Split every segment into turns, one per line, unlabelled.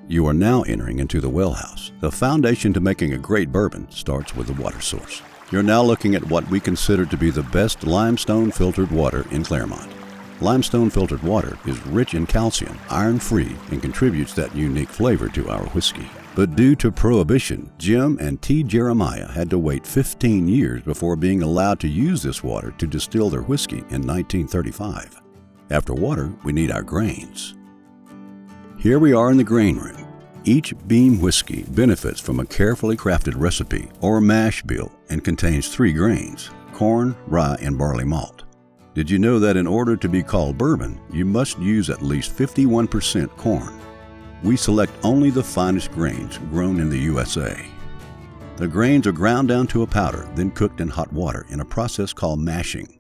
You are now entering into the well house. The foundation to making a great bourbon starts with the water source. You're now looking at what we consider to be the best limestone filtered water in Claremont. Limestone filtered water is rich in calcium, iron-free, and contributes that unique flavor to our whiskey. But due to prohibition, Jim and T. Jeremiah had to wait 15 years before being allowed to use this water to distill their whiskey in 1935. After water, we need our grains. Here we are in the grain room. Each beam whiskey benefits from a carefully crafted recipe or mash bill and contains 3 grains: corn, rye, and barley malt. Did you know that in order to be called bourbon, you must use at least 51% corn? We select only the finest grains grown in the USA. The grains are ground down to a powder, then cooked in hot water in a process called mashing.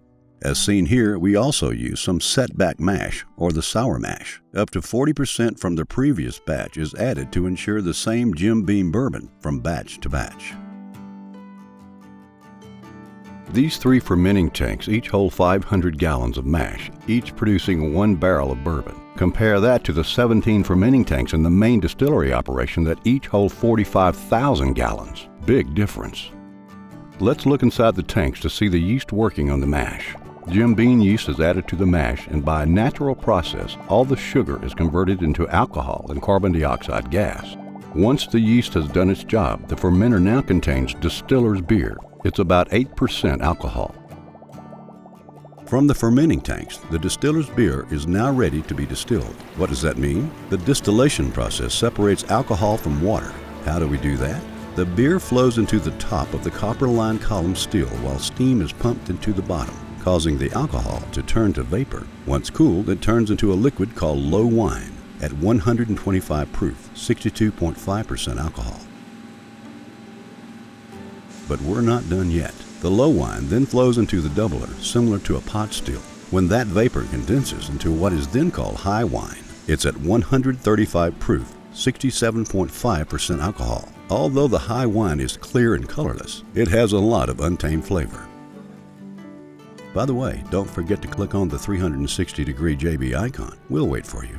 As seen here, we also use some setback mash, or the sour mash. Up to 40% from the previous batch is added to ensure the same Jim Beam bourbon from batch to batch. These 3 fermenting tanks each hold 500 gallons of mash, each producing 1 barrel of bourbon. Compare that to the 17 fermenting tanks in the main distillery operation that each hold 45,000 gallons. Big difference. Let's look inside the tanks to see the yeast working on the mash. Jim Beam yeast is added to the mash, and by a natural process, all the sugar is converted into alcohol and carbon dioxide gas. Once the yeast has done its job, the fermenter now contains distiller's beer. It's about 8% alcohol. From the fermenting tanks, the distiller's beer is now ready to be distilled. What does that mean? The distillation process separates alcohol from water. How do we do that? The beer flows into the top of the copper-lined column still while steam is pumped into the bottom, causing the alcohol to turn to vapor. Once cooled, it turns into a liquid called low wine at 125 proof, 62.5% alcohol. But we're not done yet. The low wine then flows into the doubler, similar to a pot still. When that vapor condenses into what is then called high wine, it's at 135 proof, 67.5% alcohol. Although the high wine is clear and colorless, it has a lot of untamed flavor. By the way, don't forget to click on the 360-degree JB icon. We'll wait for you.